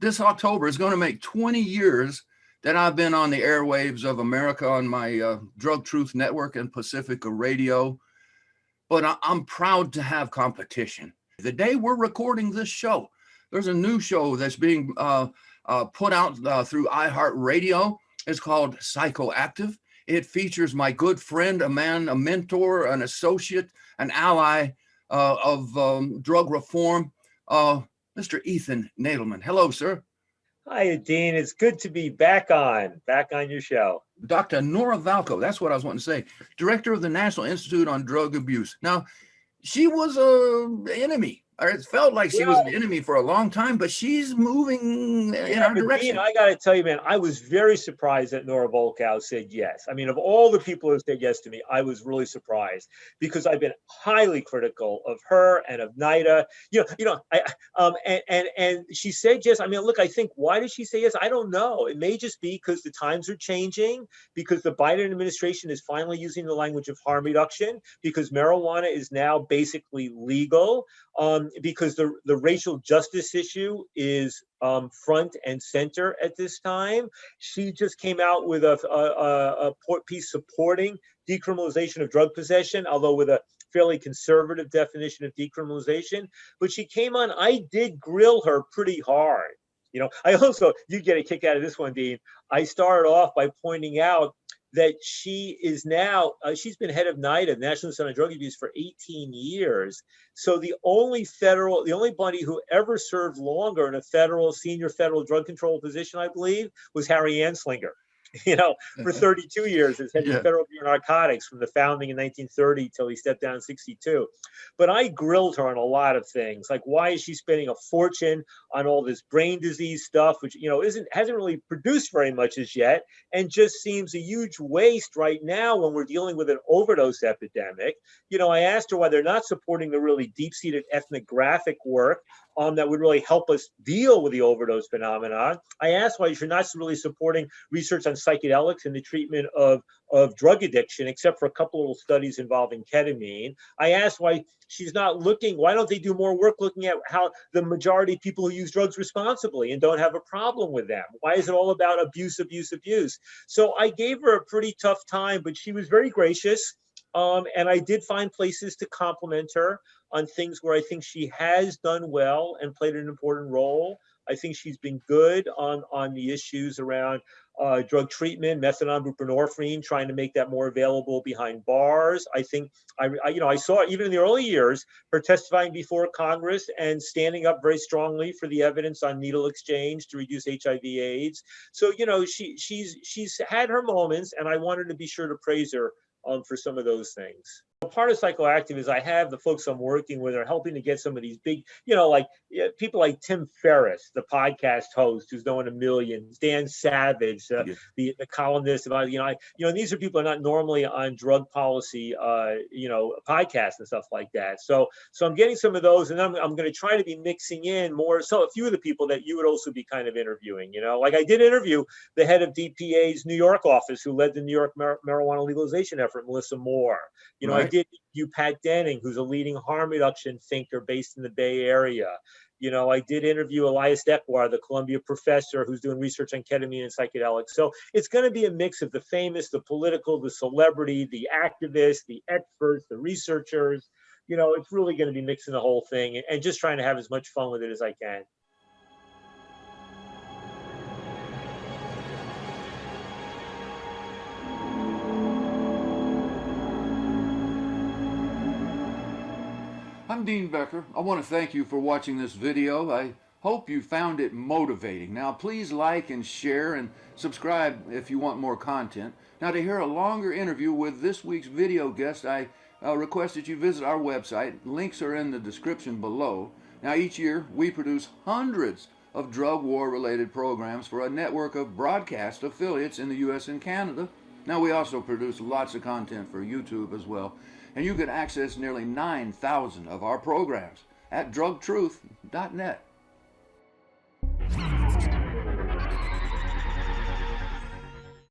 This October is going to make 20 years that I've been on the airwaves of America on my Drug Truth Network and Pacifica Radio. But I'm proud to have competition. The day we're recording this show, there's a new show that's being put out through iHeartRadio. It's called PSYCHOACTIVE. It features my good friend, a man, a mentor, an associate, an ally of drug reform, Mr. Ethan Nadelmann. Hello, sir. Hi, Dean. It's good to be back on your show. Dr. Nora Valco, that's what I was wanting to say, director of the National Institute on Drug Abuse. Now, she was an enemy, or it felt like she was an enemy for a long time, but she's moving in our direction. Dean, I got to tell you, man, I was very surprised that Nora Volkow said yes. I mean, of all the people who said yes to me, I was really surprised because I've been highly critical of her and of NIDA. And she said yes. I mean, look, I think, why did she say yes? I don't know. It may just be because the times are changing, because the Biden administration is finally using the language of harm reduction, because marijuana is now basically legal, because the racial justice issue is front and center at this time. She just came out with a piece supporting decriminalization of drug possession, although with a fairly conservative definition of decriminalization. But she came on, I did grill her pretty hard. I also, you get a kick out of this one, Dean. I started off by pointing out that she is now, she's been head of NIDA, National Institute on Drug Abuse, for 18 years. So the only body who ever served longer in a senior federal drug control position, I believe, was Harry Anslinger. For 32 years as head of the Federal Bureau of Narcotics from the founding in 1930 till he stepped down in 62. But I grilled her on a lot of things, like why is she spending a fortune on all this brain disease stuff, which hasn't really produced very much as yet, and just seems a huge waste right now when we're dealing with an overdose epidemic. I asked her why they're not supporting the really deep-seated ethnographic work that would really help us deal with the overdose phenomenon. I asked why you're not really supporting research on psychedelics and the treatment of drug addiction, except for a couple little studies involving ketamine. I asked why why don't they do more work looking at how the majority of people who use drugs responsibly and don't have a problem with them? Why is it all about abuse, abuse, abuse? So I gave her a pretty tough time, but she was very gracious. And I did find places to compliment her on things where I think she has done well and played an important role. I think she's been good on the issues around drug treatment, methadone, buprenorphine, trying to make that more available behind bars. I think I saw even in the early years her testifying before Congress and standing up very strongly for the evidence on needle exchange to reduce HIV/AIDS. So she's had her moments, and I wanted to be sure to praise her for some of those things. Part of PSYCHOACTIVE is I have the folks I'm working with are helping to get some of these big, people like Tim Ferriss, the podcast host who's known a million, Dan Savage, the columnist about, these are people who are not normally on drug policy, podcasts and stuff like that. So I'm getting some of those, and I'm going to try to be mixing in more. So a few of the people that you would also be kind of interviewing, like I did interview the head of DPA's New York office who led the New York marijuana legalization effort, Melissa Moore. Right. I did interview Pat Denning, who's a leading harm reduction thinker based in the Bay Area. I did interview Elias Dekwar, the Columbia professor who's doing research on ketamine and psychedelics. So it's going to be a mix of the famous, the political, the celebrity, the activists, the experts, the researchers. It's really going to be mixing the whole thing and just trying to have as much fun with it as I can. I'm Dean Becker. I want to thank you for watching this video. I hope you found it motivating. Now please like and share and subscribe if you want more content. Now to hear a longer interview with this week's video guest, I request that you visit our website. Links are in the description below. Now each year we produce hundreds of drug war related programs for a network of broadcast affiliates in the US and Canada. Now we also produce lots of content for YouTube as well. And you can access nearly 9,000 of our programs at drugtruth.net.